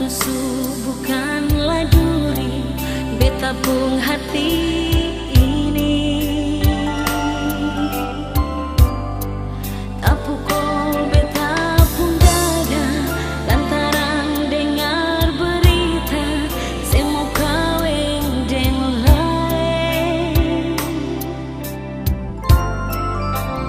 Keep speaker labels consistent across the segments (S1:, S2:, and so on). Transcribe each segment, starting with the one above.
S1: tusuk bukanlah duri, beta pun hati ini. Tapukol beta pun dada lantaran dengar berita semua kawin deng lain.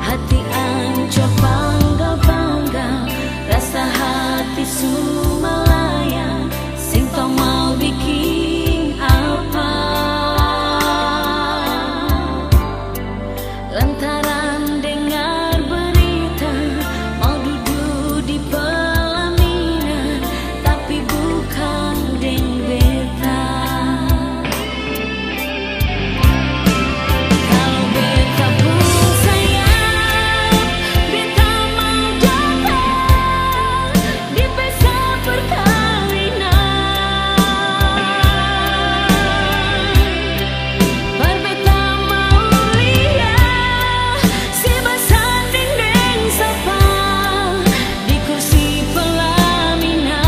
S1: Hati ancur bangga-bangga, rasa hati sumalaya, sing tau mau bikin apa. Lantaran dengar berita mau duduk di pelaminan, tapi bukan deng beta. Kalau beta pun sayang, beta mau datang di pesta perkawinan. Bar beta mau lihat si basanding deng sapa di kursi pelaminan.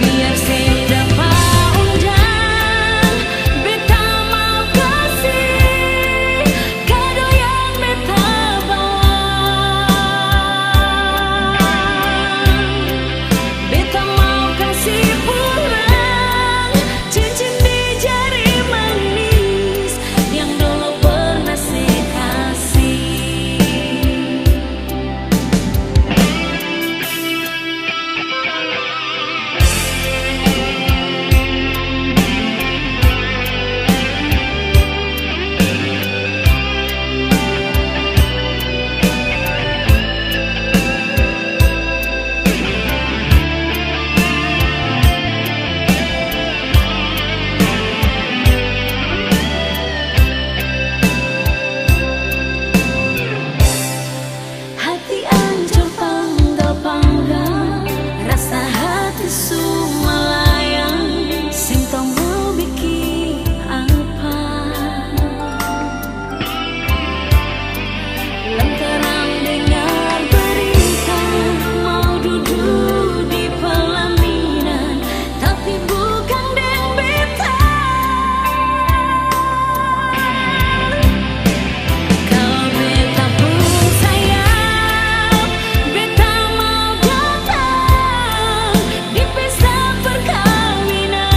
S1: Biar saya dapat undang, beta mau kasih kado yang beta bawa. Beta mau kasih pulang cincin di jari manis yang dulu pernah saya kasih. Hati ancur bangga-bangga, rasa hati sumalayang, sing tau mau bikin apa. Lantaran dengar berita mau duduk di pelaminan, tapi bukan deng beta. Kalau beta pun sayang, beta mau datang di pesta perkawinan.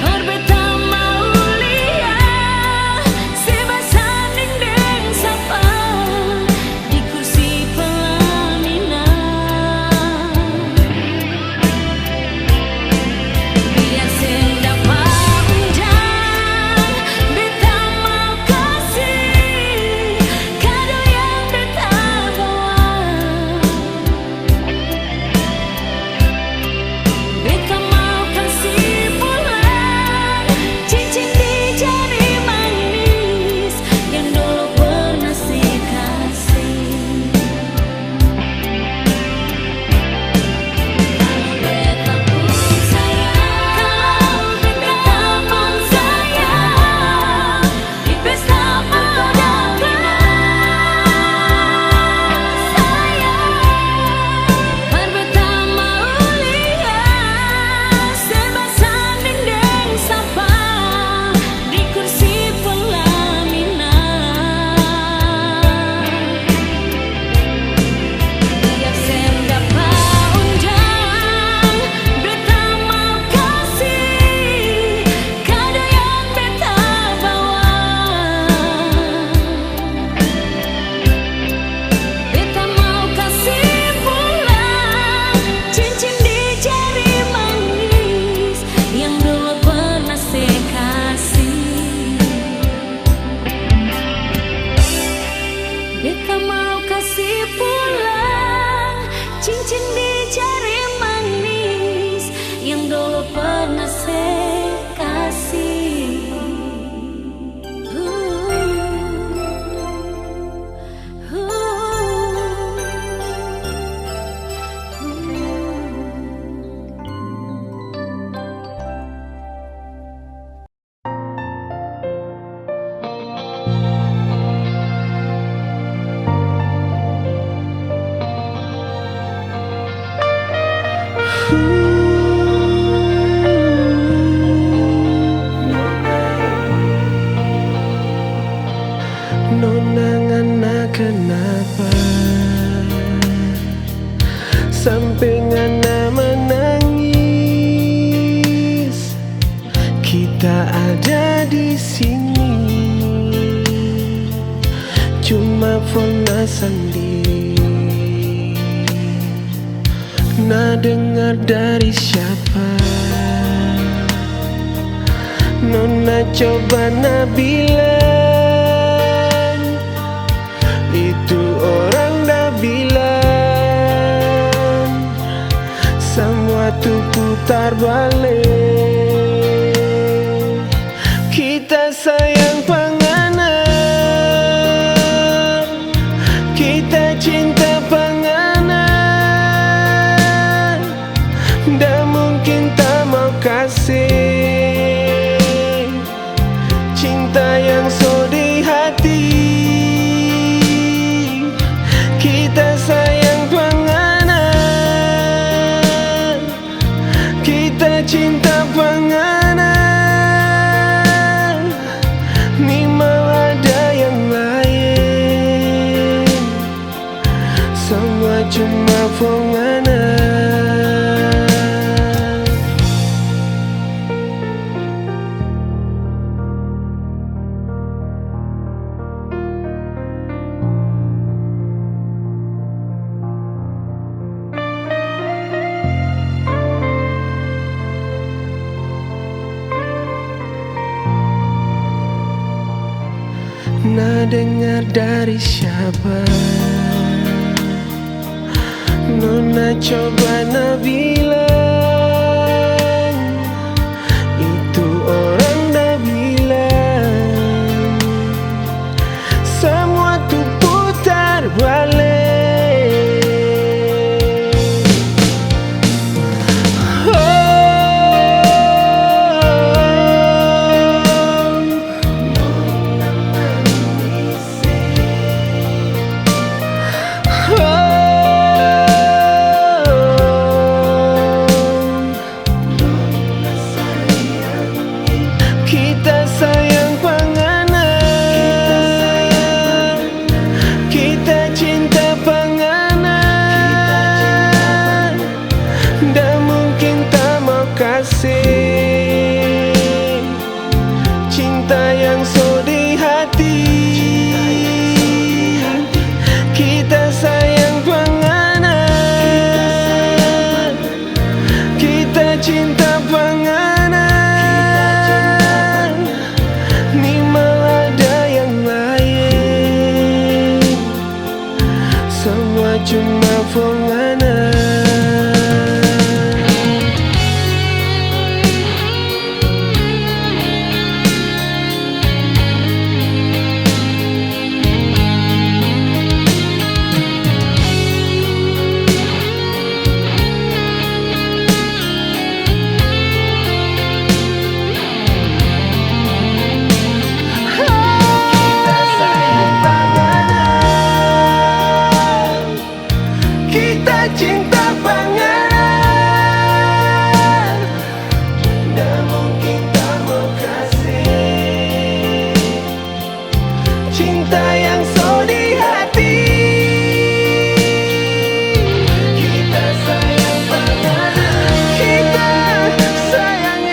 S1: Bar beta mau lihat si basanding deng sapa di kursi pelaminan. Biar saya dapat undang, beta mau kasih kado yang beta bawa. Beta mau kasih pulang cincin di jari manis yang dulu pernah saya kasih. Kalau beta pun sayang, beta pun sayang di pesta perkawinan. Sayang, bar beta mau lihat si basanding deng sapa di kursi pelaminan. Biar saya dapat undang, beta mau kasih kado yang beta bawa. Beta mau kasih pulang cincin di jari manis yang dulu pernah saya kasih. Beta mau kasih pulang cincin di jari manis yang dulu pernah saya kasih.
S2: kenapa sampai ngana menangis. Kita ada di sini cuma Fona sendiri. Nah dengar dari siapa? Nona coba nak bilang, itu orang dah bilang semua tuh putar balik. Kita sayang panganan, kita cinta panganan, dah mungkin tak mau kasih cinta yang so di hati. Kita sayang panganan, kita cinta panganan, ni mau ada yang lain, semua cuma panganan. Nah dengar dari siapa? Nona coba nak bilang, itu orang dah bilang semua tuh putar balik. Kita sayang panganan, kita cinta panganan, dah mungkin tak mau kasih cinta yang so di hati. Kita sayang panganan, kita cinta panganan, ni mau ada yang lain, semua cuma panganan. Kita cinta panganan, dah mungkin tak mau kasih cinta yang so di hati. Kita sayang panganan, kita sayang,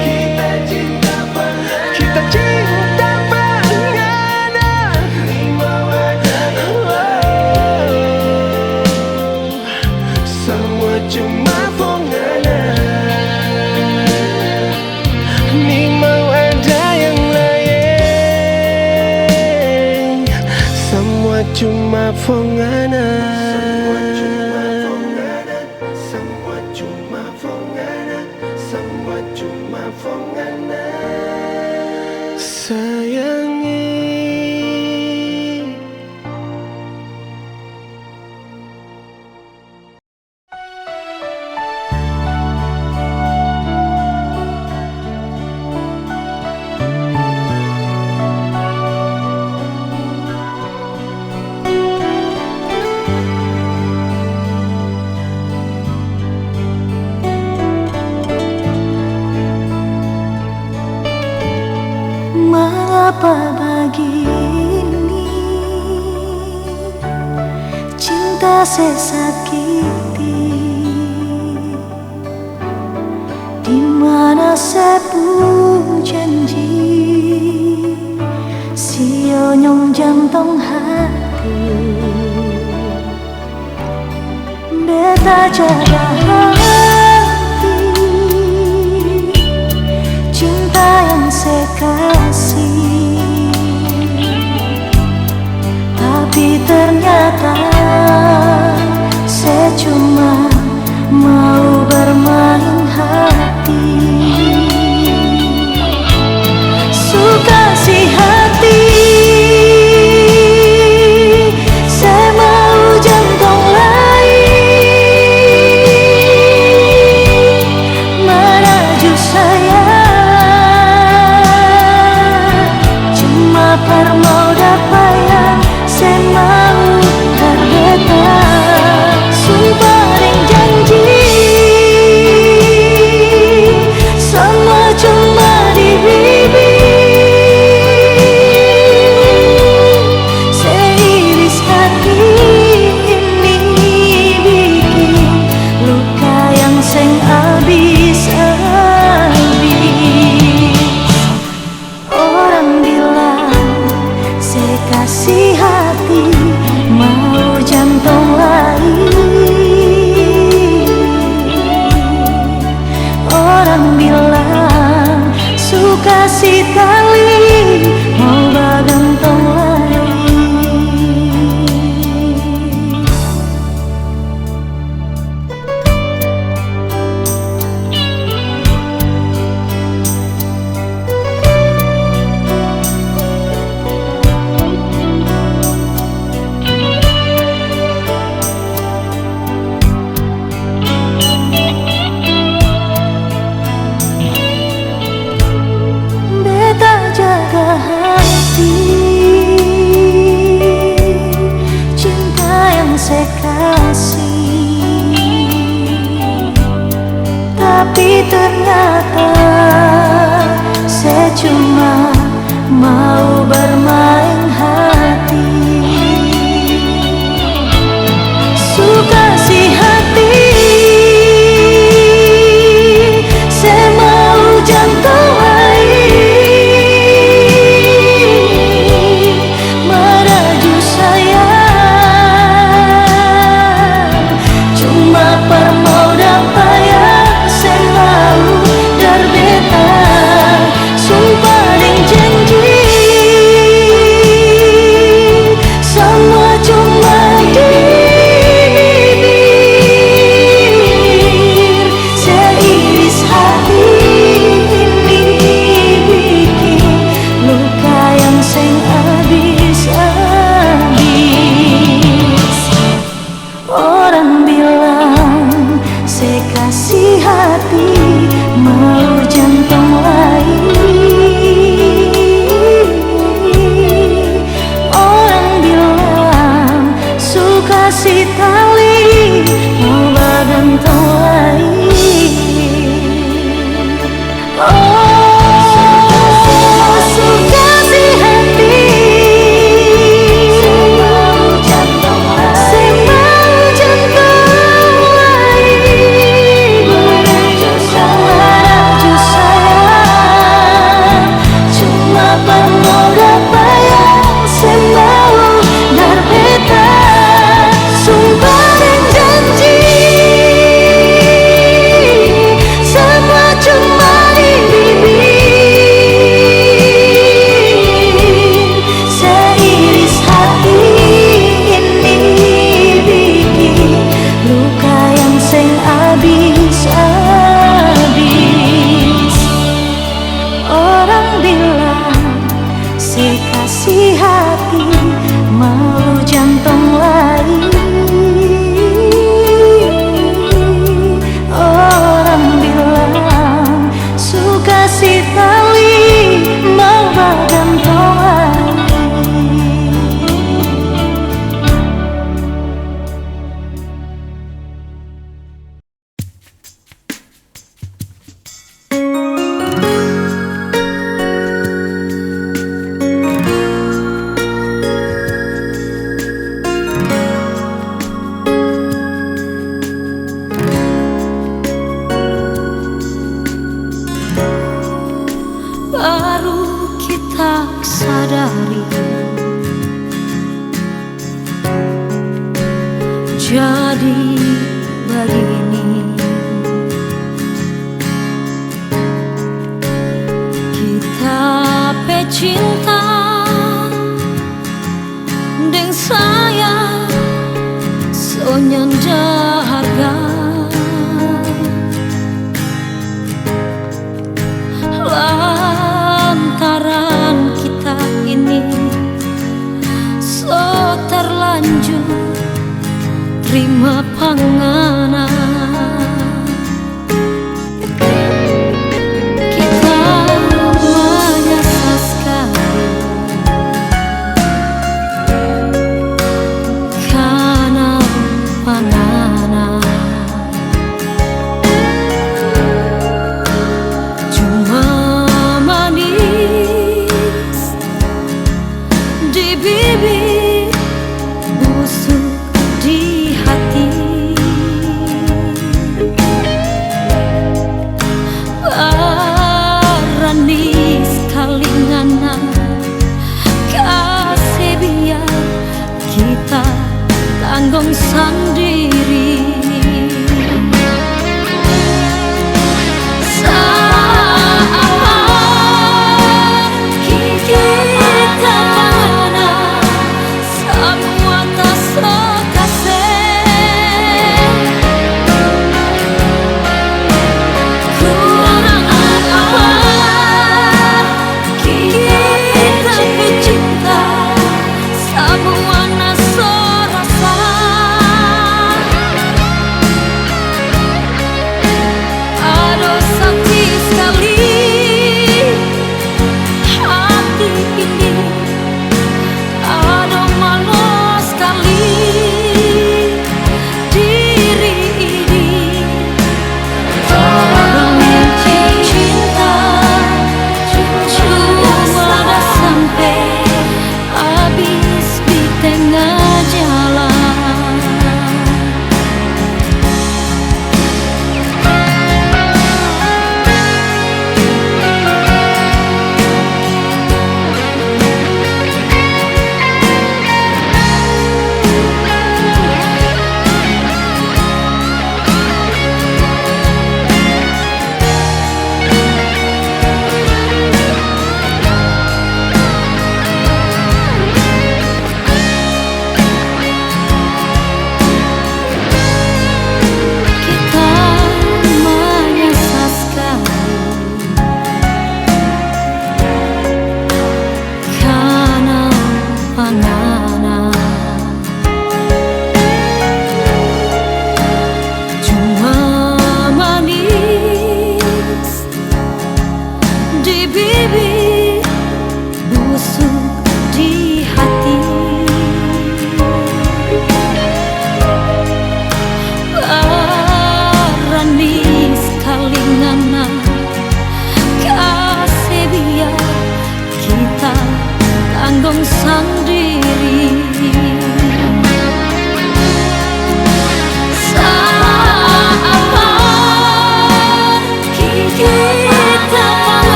S2: kita cinta panganan, kita cinta panganan, ni mau ada yang lain, semua cuma panganan, ni mau ada yang lain, semua cuma panganan, semua cuma panganan, semua cuma panganan, sayangi.
S1: cinta sesakiti, di mana saya pun janji sio nyong jantung hati, beta jaga hati, cinta yang saya kasih. Tapi ternyata saya cuma mau bermain hati, suka si hati. Saya mau jantung lain meraju saya, cuma mau dapat yang saya mau terbeta. Sumpah dan janji semua cuma di bibir. Seiris hati ini bikin luka yang seng habis-habis. Orang bilang saya kasih hati mau jantung lain. Orang bilang suka si tali mau bagantong lain. Jaga hati, cinta yang saya kasih. Tapi ternyata saya cuma mau bermain hati, suka si hati. Saya mau jantung mau jantung lain. Orang bilang suka si tali mau bagantong lain. Sumpah jadi begini. Kita pecinta deng saya sonyanda harga lantaran kita ini so terlanjur terima panganan. Kita menyesal sekali karena panganan cuma manis di bibir, busuk di hati. Berani sekali ngana kasih biar kita tanggung sendiri.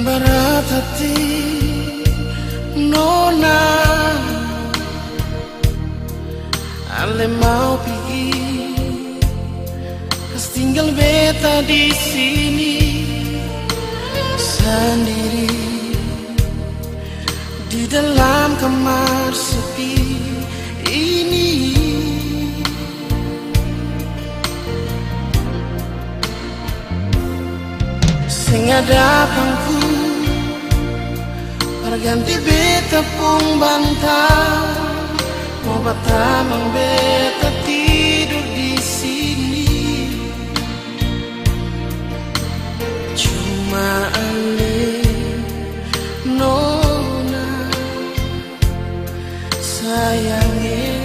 S3: berat hati nona, ale mau pergi, terus tinggal beta di sini sendiri di dalam kamar sepi ini. Sing ada pangku berganti beta pun bantah, mau batamang beta tidur di sini. Cuma ale nona sayangnya.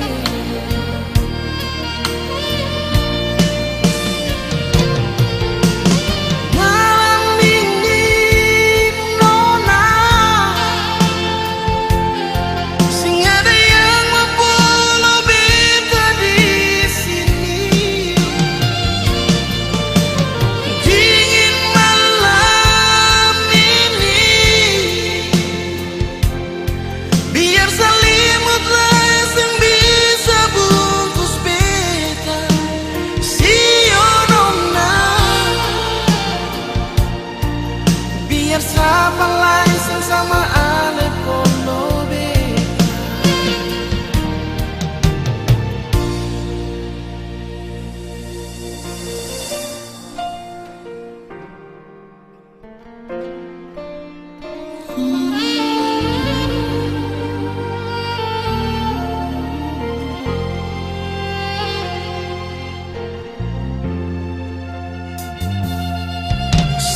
S3: Siapa lain sing sama ale pono beta.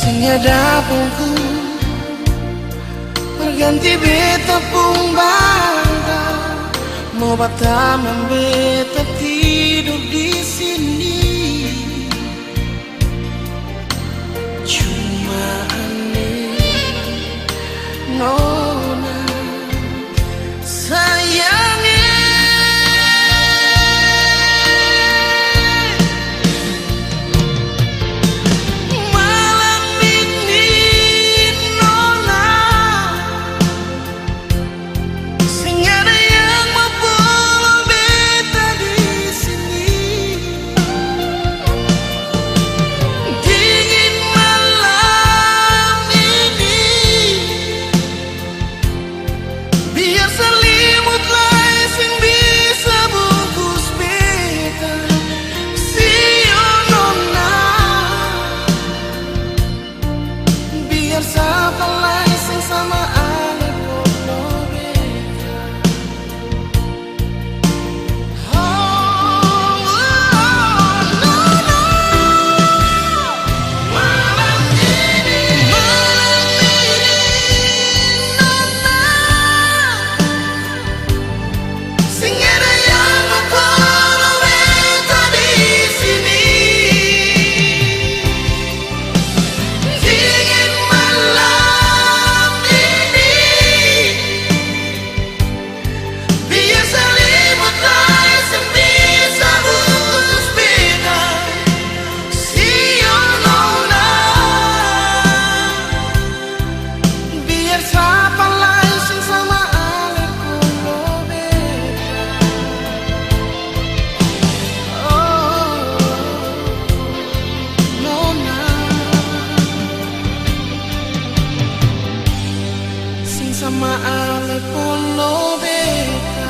S3: Sing ada pungku berganti beta pun bantah, mau batamang beta tidur di sini. Cuma aneh nona sayangnya. Sama ale pono beta.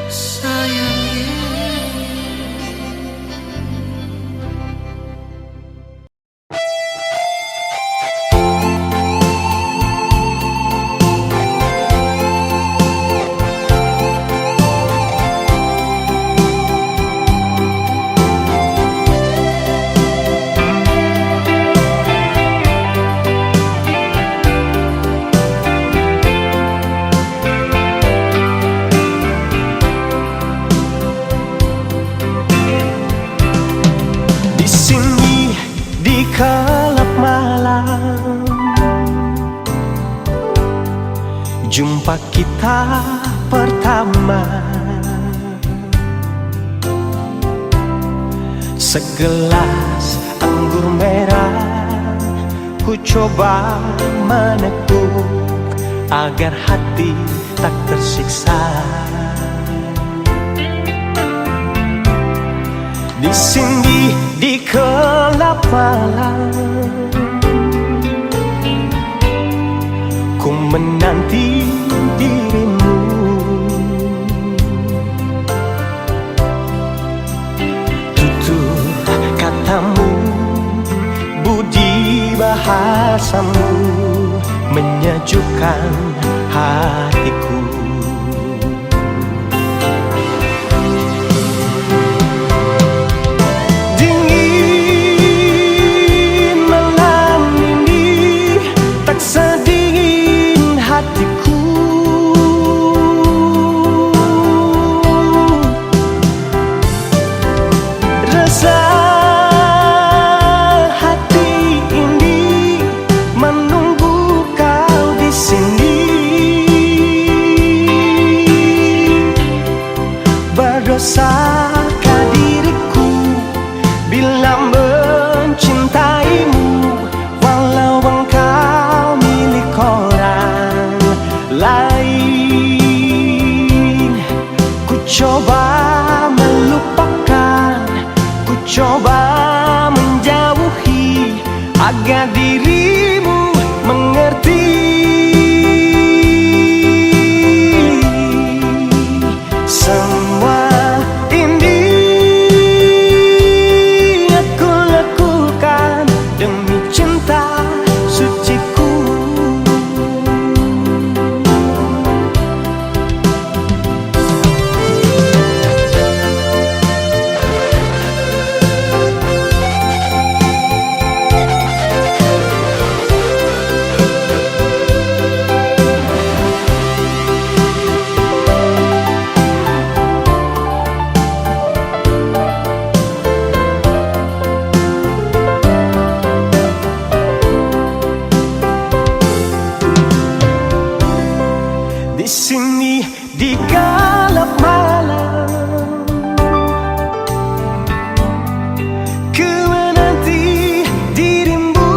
S3: Sayangnya.
S2: Gelap malam, jumpa kita pertama. Segelas anggur merah ku coba meneguk agar hati tak tersiksa. Di sini di gelap malam ku menanti dirimu. Tutur katamu, budi bahasamu menyejukkan hatiku. Dingin malam ini tak sedingin hatiku. Rasa hati ini menunggu kau di sini. Berdosakah diriku bila mencintaimu, walau engkau milik orang lain. Ku coba melupakan, ku coba menjauhi agar dirimu mengerti. Semua ini aku lakukan demi cinta suciku. Di sini di gelap malam ku menanti dirimu.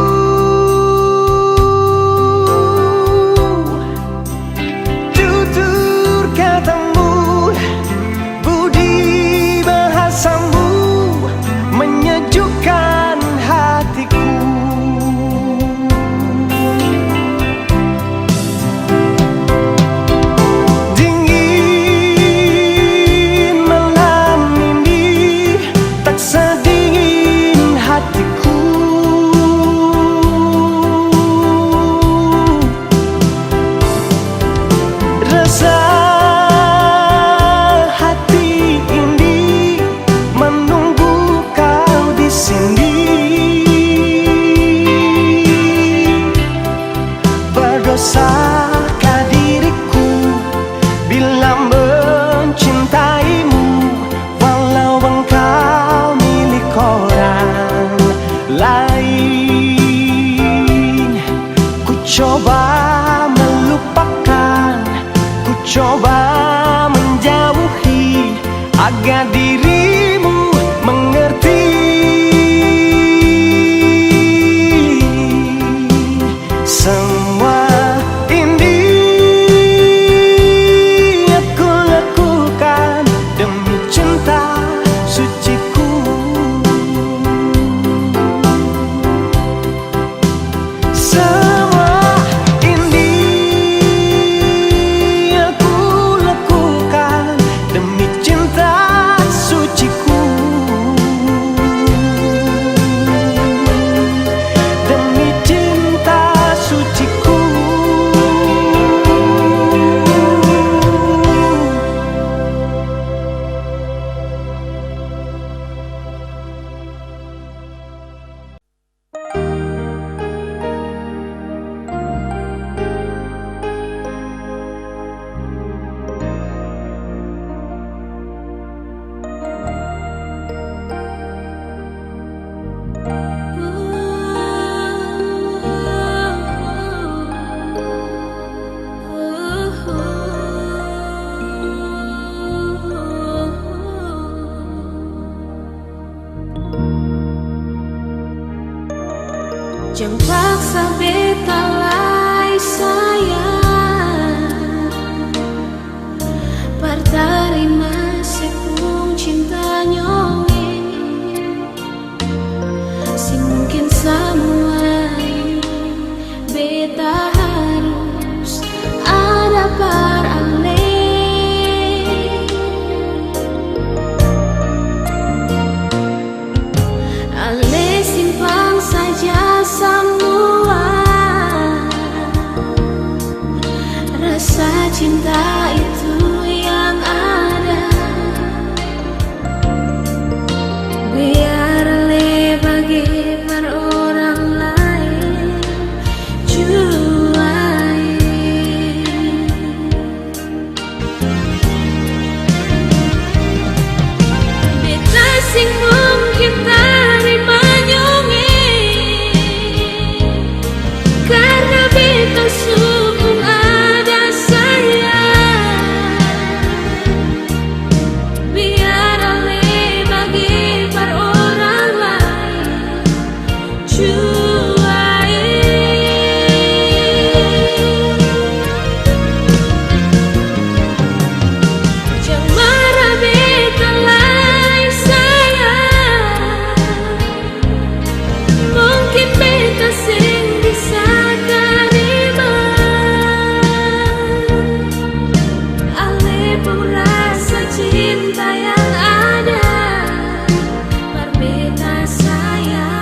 S2: Tutur katamu, budi bahasamu menyejukkan hatiku. Rasa hati ini menunggu kau di sini. Berdosakah diriku bila mencintaimu, walau engkau milik orang lain. Ku coba melupakan, ku coba menjauhi agar dirimu mengerti. Semua ini aku lakukan demi cinta suciku. Semua ini aku lakukan demi cinta
S1: Jangan paksa beta lai sayang, pertarima sepung cinta nyonge. Si mungkin semua ini beta harus ada par ale. Ale simpang saja semua rasa cinta itu yang ada. Biar Ale bagi per orang lain juai. Beta sing mungkin terima nyonge, karena beta sungguh ada sayang. Biar Ale bagi per orang lain juai. Jangan marah beta lai sayang, mungkin beta sing bisa terima. Ale pun rasa cinta yang ada par beta sayang.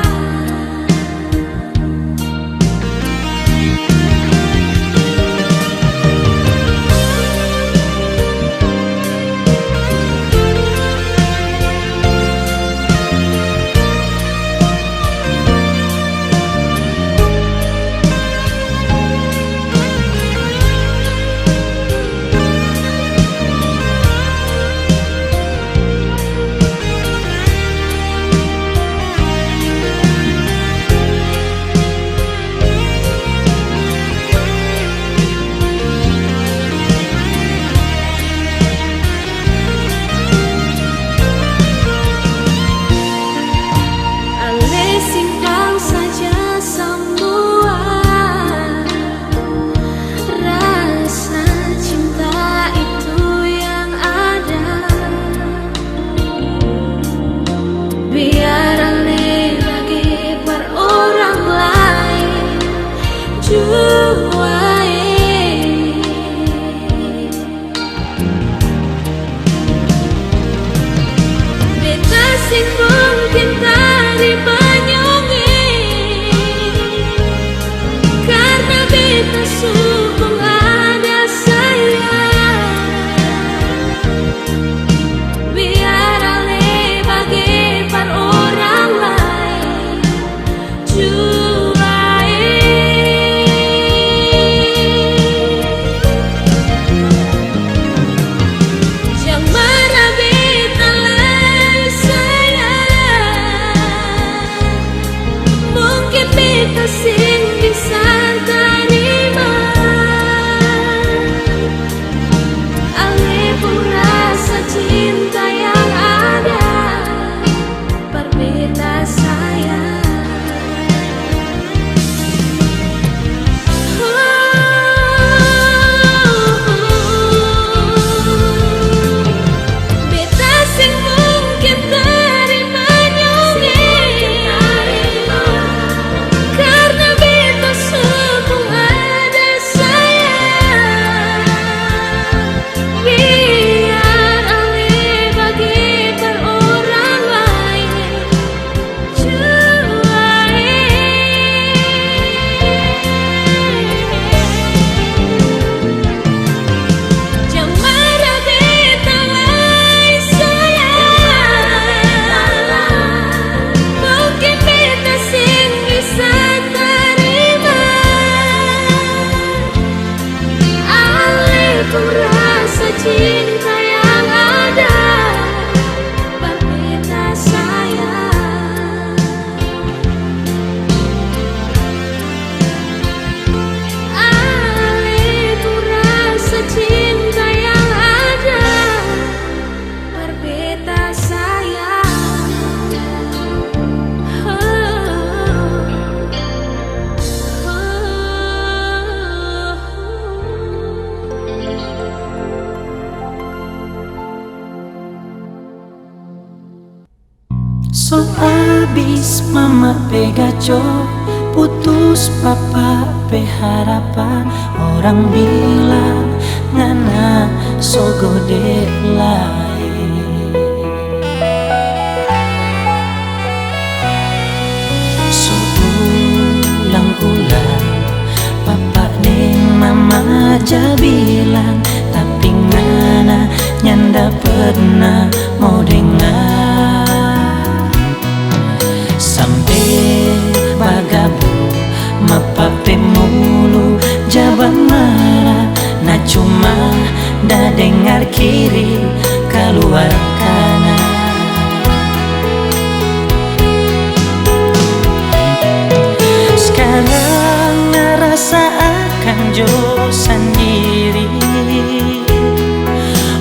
S1: Ale simpan saja semua rasa cinta itu yang ada. Biar Ale bagi per orang lain juai. Beta sing mungkin terima nyonge, karena beta sungguh ada sayang. Biar Ale bagi par orang lain juai. Jangan marah beta lai sayang, So abis mama pegaco, putus papa pe harapan. Orang bilang ngana so gede lain. So ulang-ulang papa deng mama aja bilang, tapi ngana nyanda pernah mau dengar. Sampai bagabung mapape mulu jaban marah, na cuma dah dengar kiri keluar kanan. Sekarang ngerasa akan jo sendiri,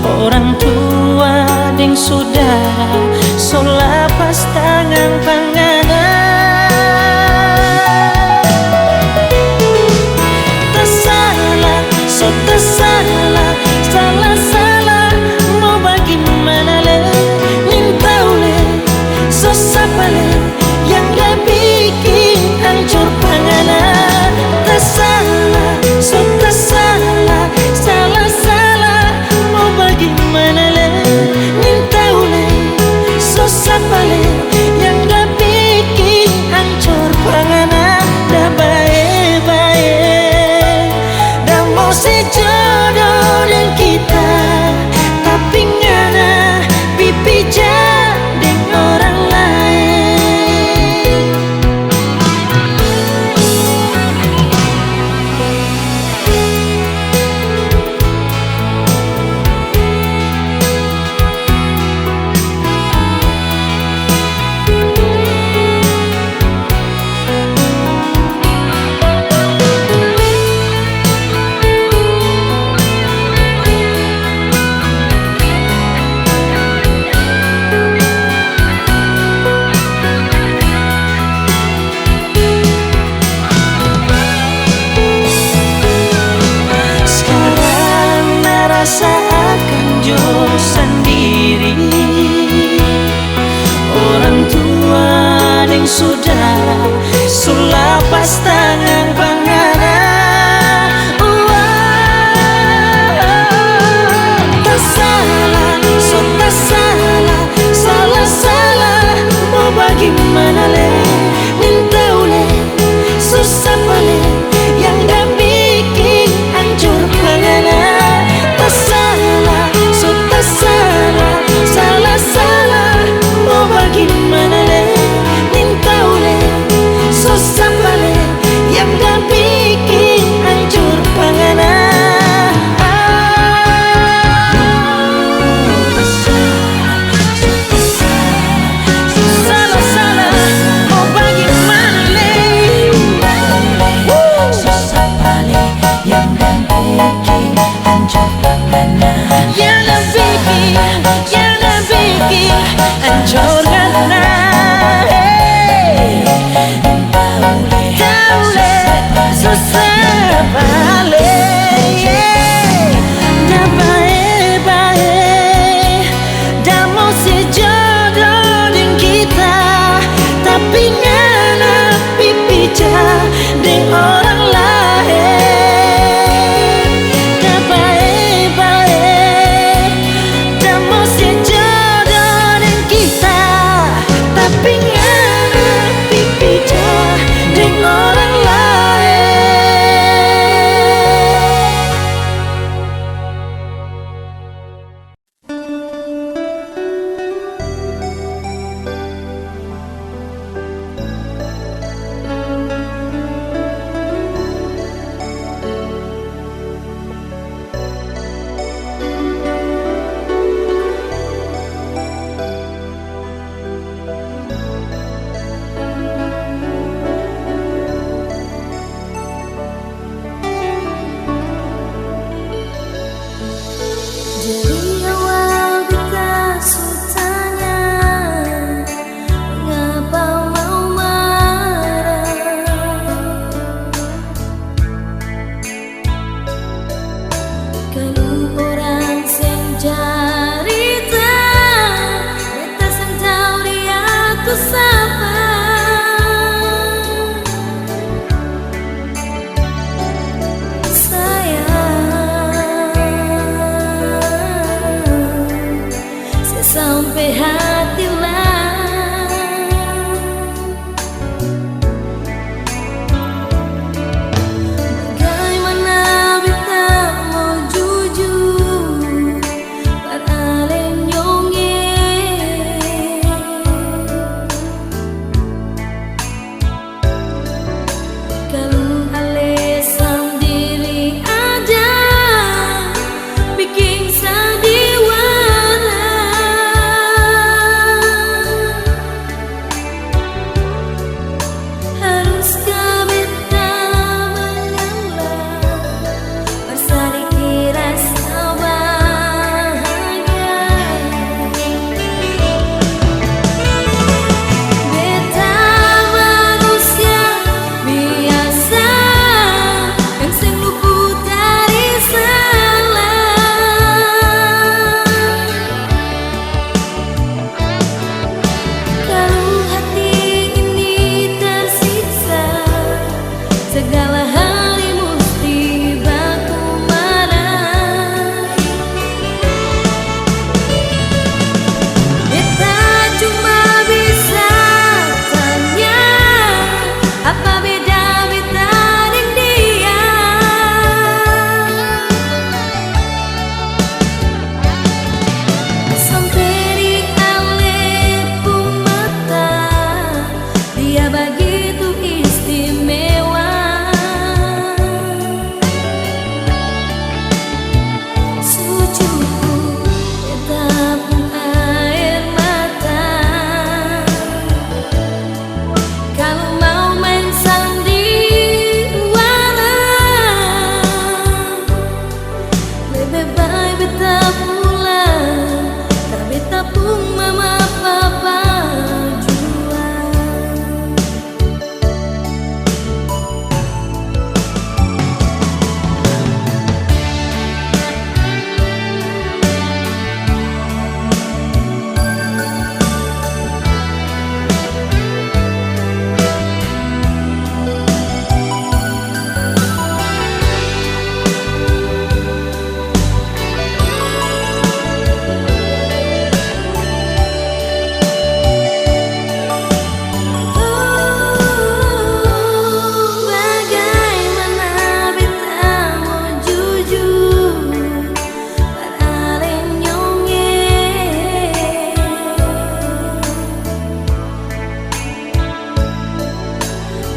S1: orang tua deng saudara so lapas tangan panganan. Tersalah, so tersalah, salah-salah mau bagaimana le, nintau le, so sapa le, yang gak bikin hancur panganan. Tersalah, so tersalah, salah-salah mau bagaimana le, nintau le, so sapa le, yang gak bikin hancur panganan. Dah baik-baik, dah mau sejodoh dengan kita, tapi ngana pipi jadeng orang lain. Sekarang merasa akan jo sendiri, orang tua dan saudara sulapas tangan panganan. Tersalah, so tersalah, salah-salah mau bagaimana le, nintau le, susah pale, yang gak bikin hancur panganan. Tersalah, so tersalah, salah-salah mau bagaimana le, nintau le, susah pale, yang gak bikin hancur panganan. Salah-salah mau bagaimana le, susah pale, yang gak bikin hancur panganan. Yang gak bikin hancur panganan. Tahu le, susah pale, dah baik-baik, dah mau sejodoh dengan kita, tapi ngana pipi jadeng orang lain. Dah baik-baik, dah mau sejodoh dengan kita, ku sapa. Sampai hati lah, bagaimana beta mau jujur pada lenyongnya. Kalau ale sendiri aja bikin sandiwara. Segala hari mesti baku marah. Beta cuma bisa tanya, apa beda beta dengan dia? Sampai di alepu mata, dia begitu istimewa.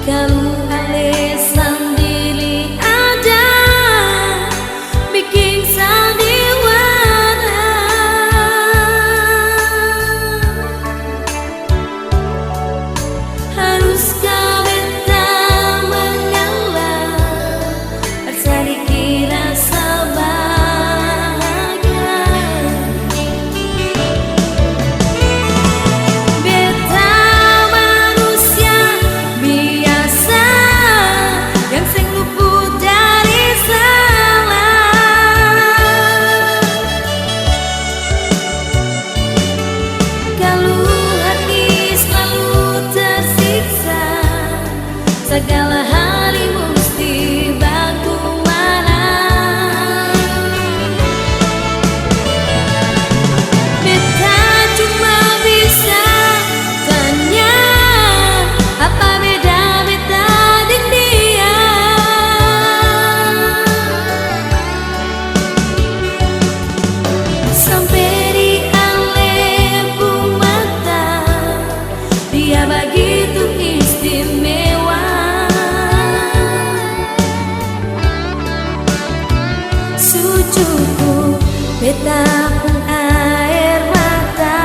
S1: Kalau ale sendiri aja bikin sandiwara. Haruskah beta mengalah bersedikit rasa bahagia? Beta manusia biasa yang sing luput dari salah. Kalau hati selalu tersiksa, segala hari mesti baku marah. Beta cuma bisa tanya, apa beda beta dengan dia? Sampai di alepu mata, dia begitu istimewa. Sucuku beta pun air mata.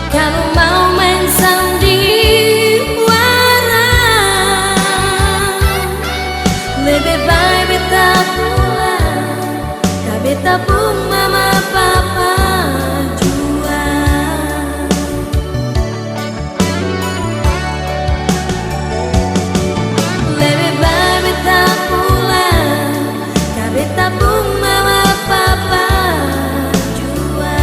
S1: Kalau mau main sandiwara, lebih baik beta pulang. Beta pun mama papa jua. Lebih baik beta pulang. Beta pun mama papa jua.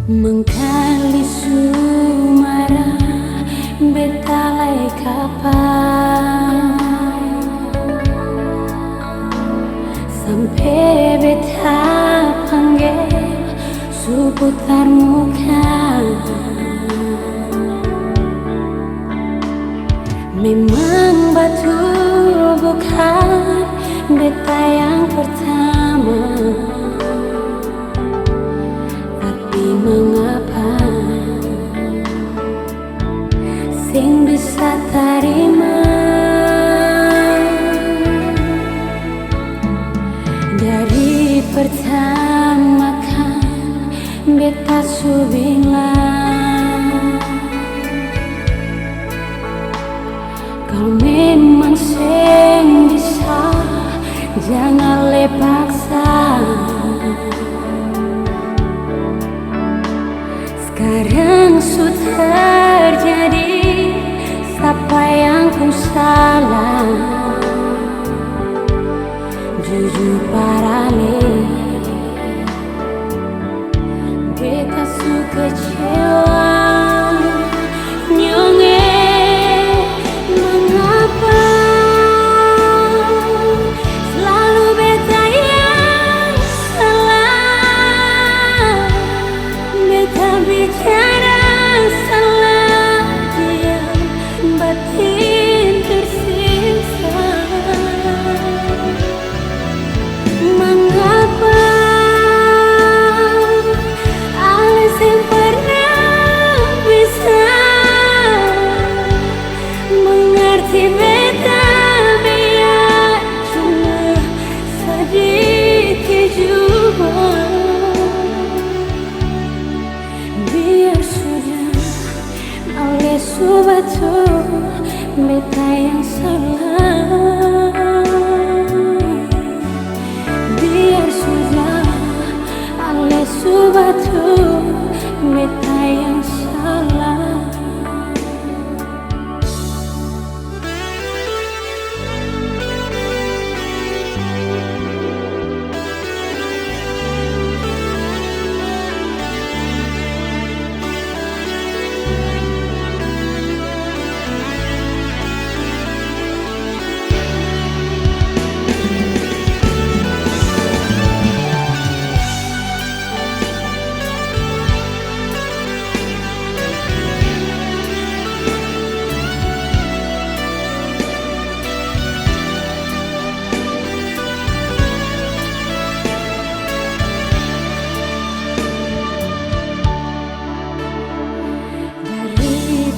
S1: Mengkali sumara betalai kapan sampai beta panggil seputar muka. Memang betul bukan beta yang pertama, tapi mengapa sing bisa terima dari pertama kan beta su bilang kalau memang sing bisa jangan le paksa. Sekarang sudah terjadi, siapa yang ku salah? Jujur parale, beta su kecewa. Nyonge, mengapa selalu beta yang salah? Beta bicara salah, diam batin tersiksa. Mengapa alis yang pernah beta yang salah. Biar sudah alias subatu, beta yang salah.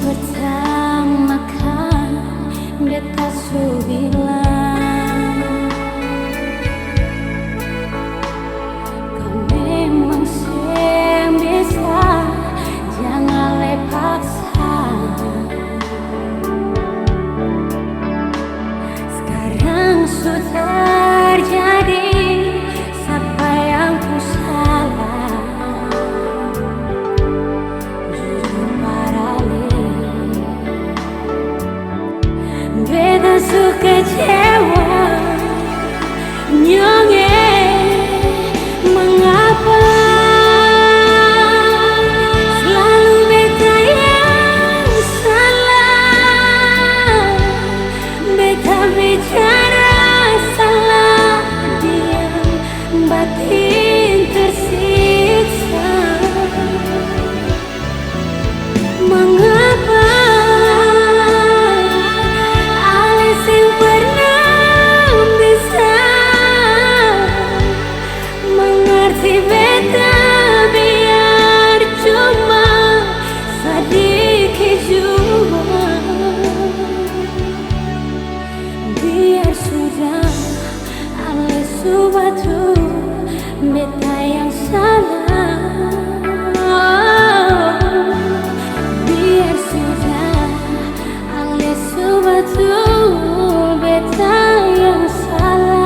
S1: Pertama kan beta su bilang kau memang bisa, jangan lepaksa. Sekarang sudah terjadi, siapa yang ku salah? Beta su kecewa, nyonge mengapa selalu beta yang salah. Beta bicara salah, diam batin tersiksa. Mengapa beta biar cuma sedikit jua, biar sudah alias subatu, beta yang salah. Biar sudah alias subatu, beta yang salah.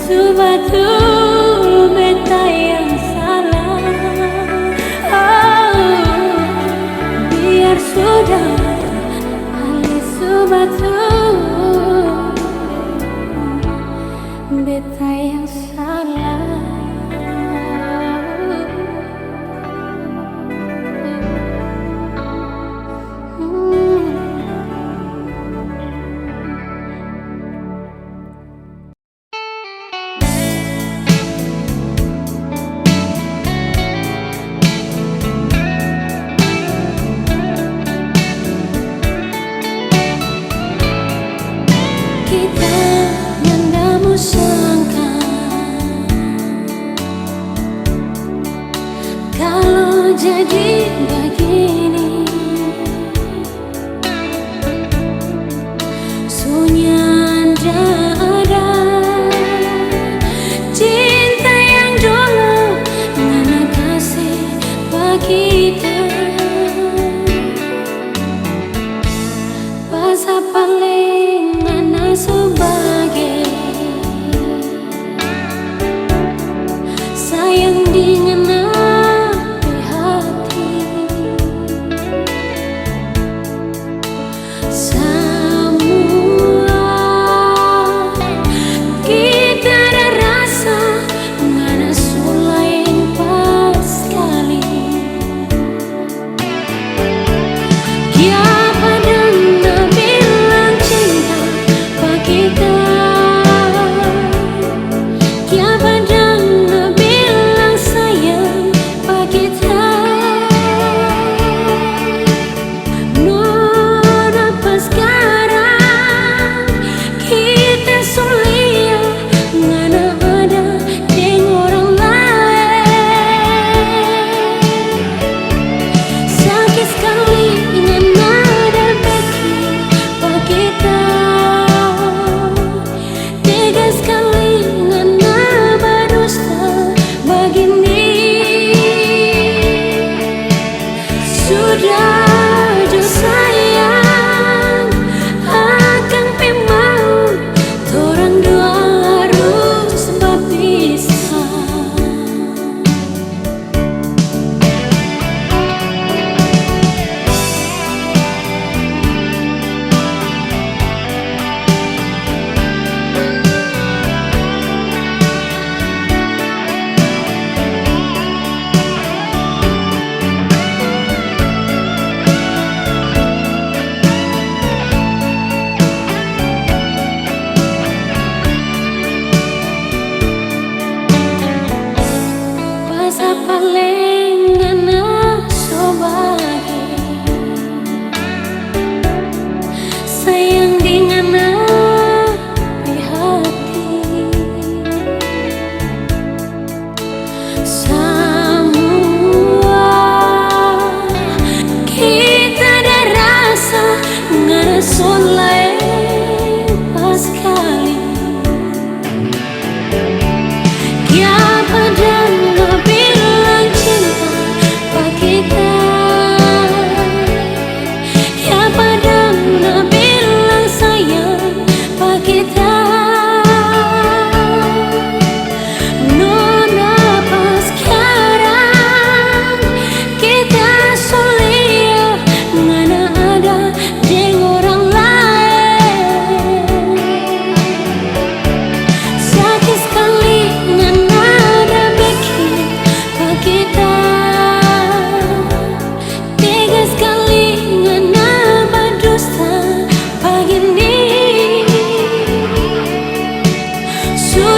S1: Subatu, beta yang salah. Biar sudah alias subatu, beta yang salah. Kita mendamu sangka kalau jadi begini, sunyanda ada cinta yang dulu ngana kasih bagi kita. Pas paling sebagai sayang dengan hati, semua kita ada rasa mana sulain pas sekali. Kia padang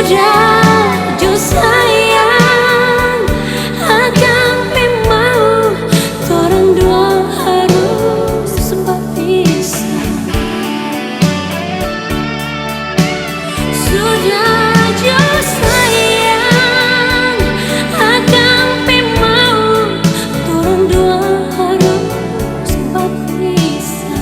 S1: Sudah jauh sayang, akang mau torang dua harus sempat pisah. Sudah jauh sayang, akang mau torang dua harus sempat pisah.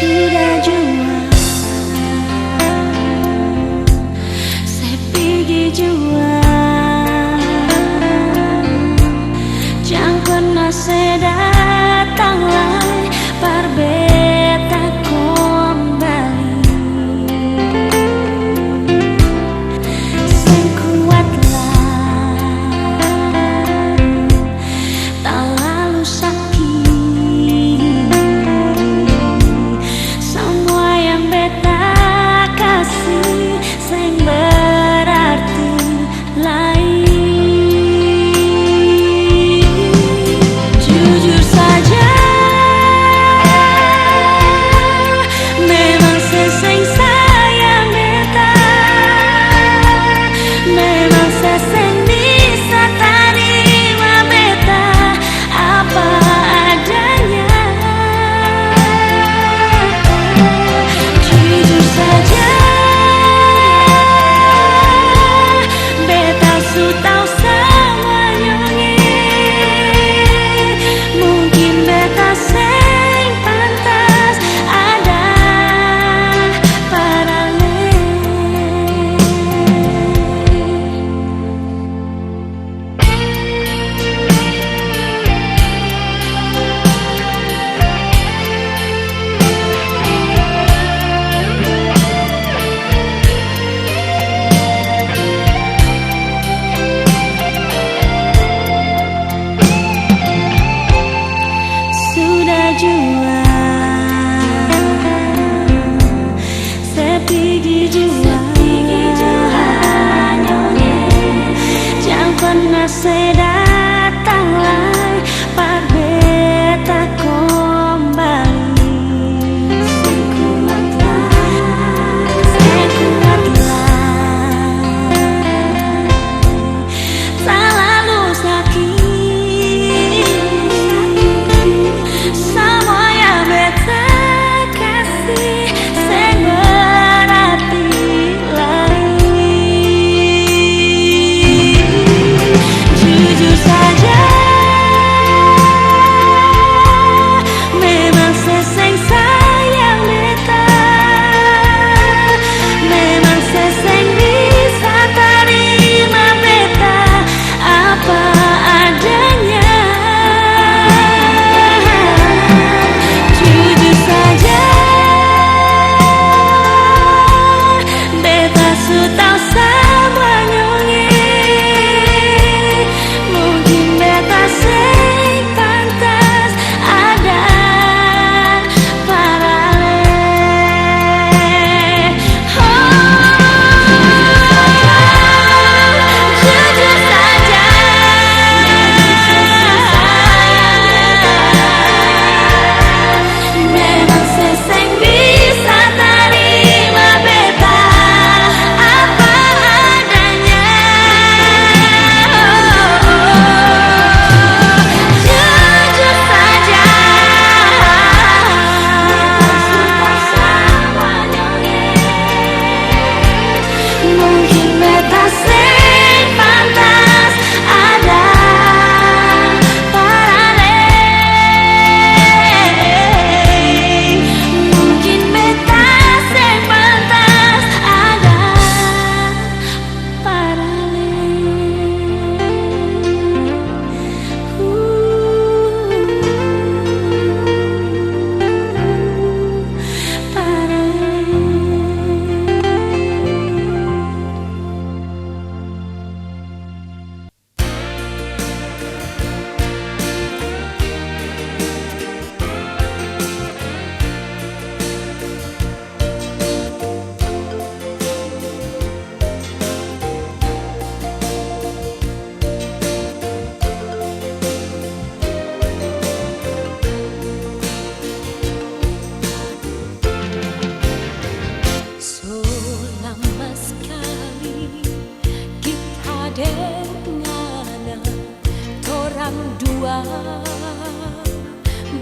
S1: Sudah jua, saya pergi jua, jangan pernah saya datang lagi, berbeta kembali. Saya kuatlah, tak lalu sakit. Semua yang beta kasih sing berarti lain. Jujur saja, memang seseng sayang beta, memang seseng bisa terima beta apa adanya. Jujur saja, beta su tahu semuanya. Mungkin beta sing pantas ada pada le. Sudah jua, saya pergi jua, jangan pernah saya datang lagi, berbeta kembali. Saya kuatlah, tak lalu sakit. Semua yang beta kasih sing berarti lain. Jujur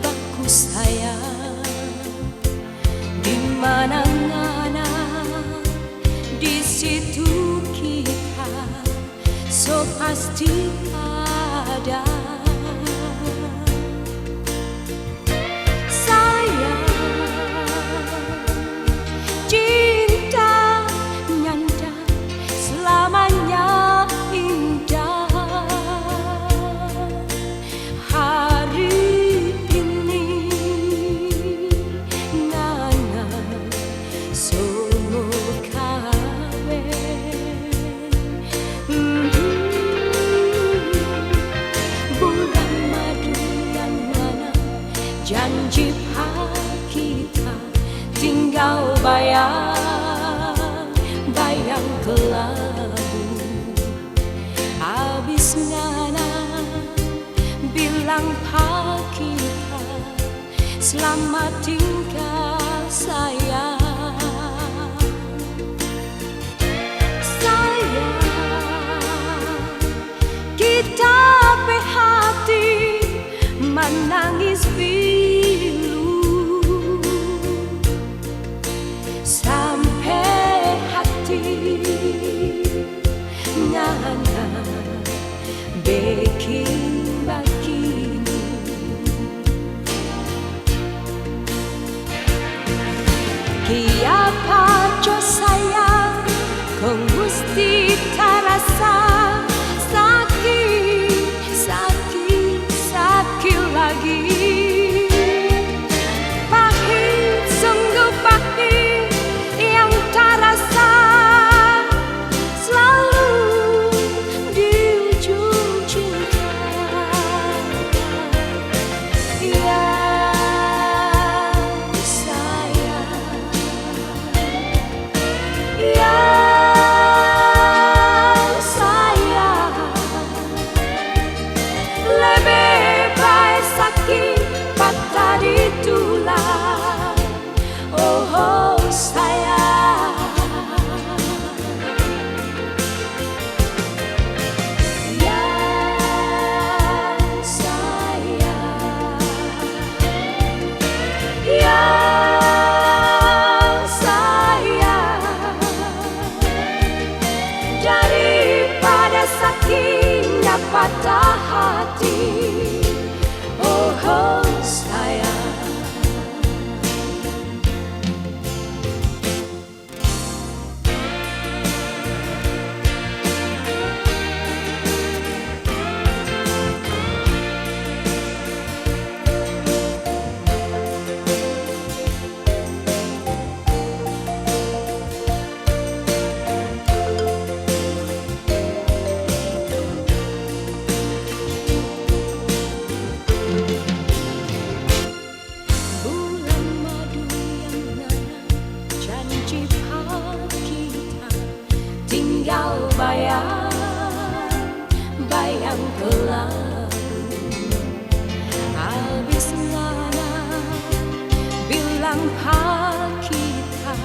S1: baku sayang, di mana-mana di situ kita so pasti ada. Sayang, cinta nyanda selamanya indah. Hari ini Nana somo kawin. Bulan madu yang mana janji kita tinggal bayang, bayang kelabu. Habis Nana bilang pak kita selamat tinggal sayang. Sayang, kita hati menangis pilu sampai hati Nana bikin begini. Kiapa jo sayang, kau mesti terasa sakit, sakit, sakit lagi. Pahit, sungguh pahit yang terasa selalu di ujung cinta. Ya sayang, ya sayang, lebih baik sakit patah di tulang. Oh sayang, ya sayang, ya sayang, daripada sakitnya patah hati. Oh sayang. Bulan madu yang Nana janji kita tinggal bayang, bayang kelabu. Habis Nana bilang pak kita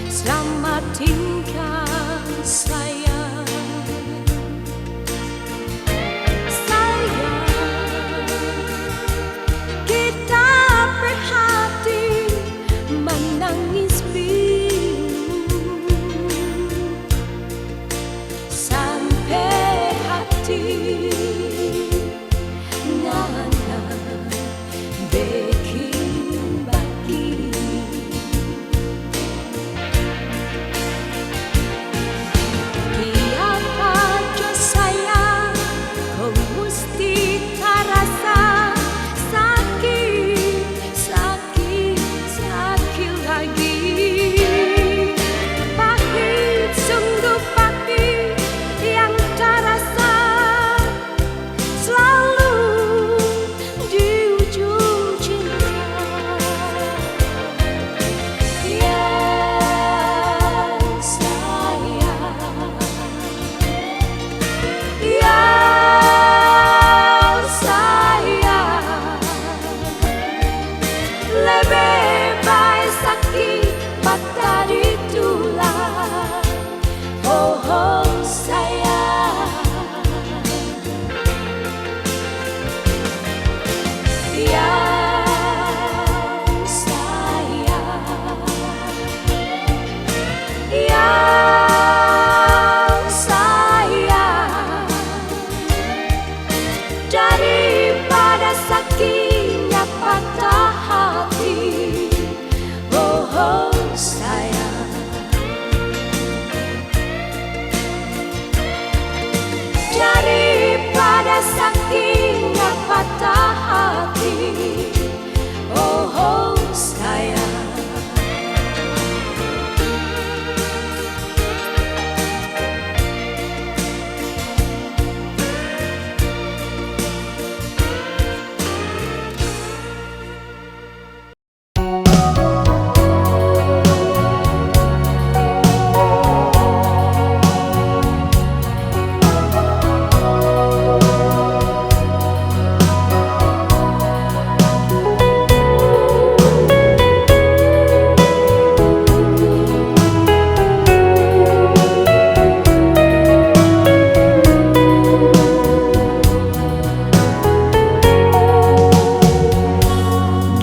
S1: selamat tinggal sayang. Sayang, kita hati menangis biru sampai hati Nana bikin begini.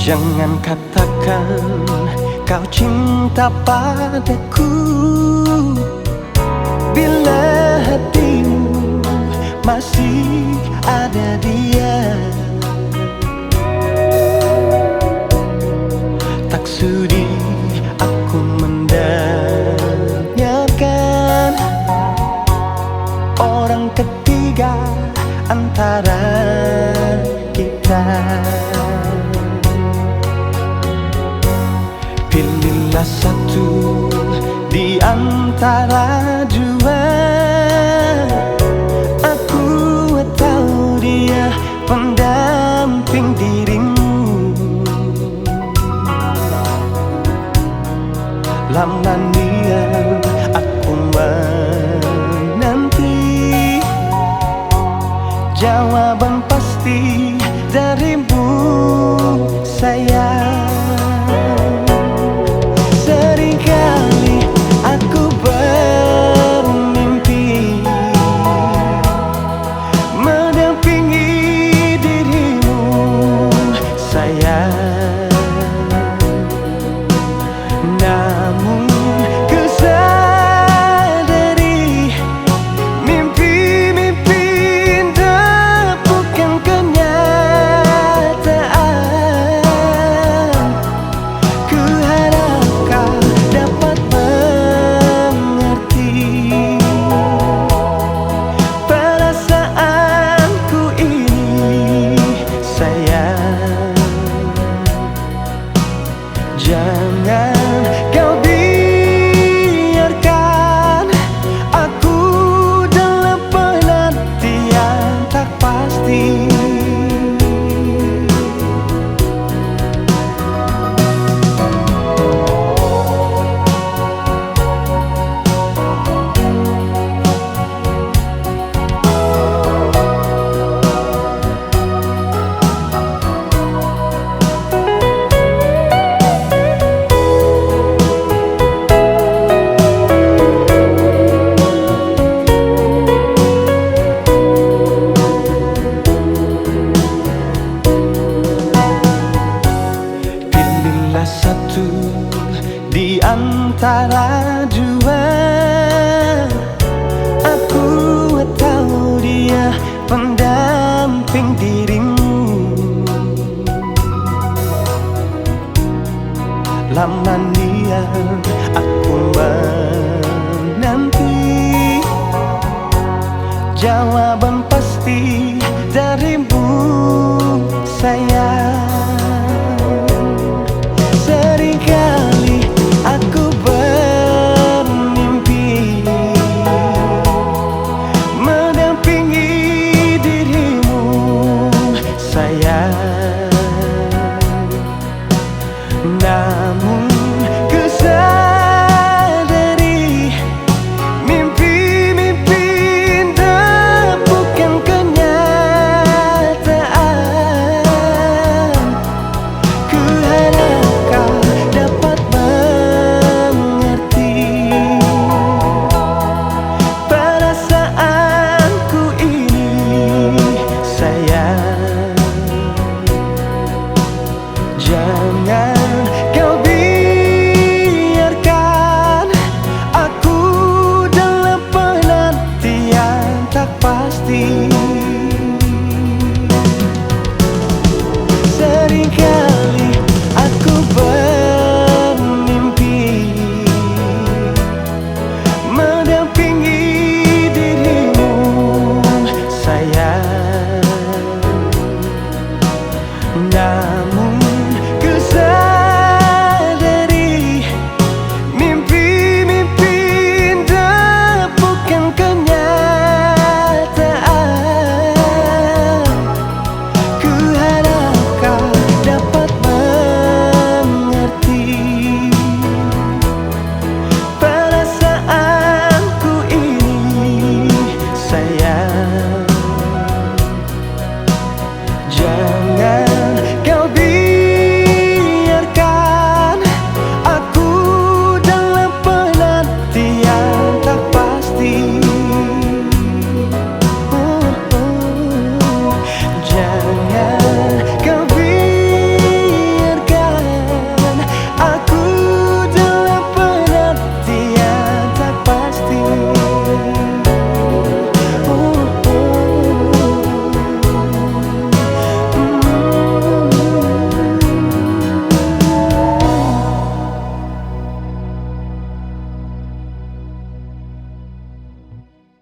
S2: Jangan katakan kau cinta padaku bila hatimu masih ada dia. Tak sudi aku mendengarkan orang ketiga antara kita. Pilihlah satu di antara dua. Aku tahu dia pendamping dirimu. Lama niat aku menanti jawaban pasti darimu sayang.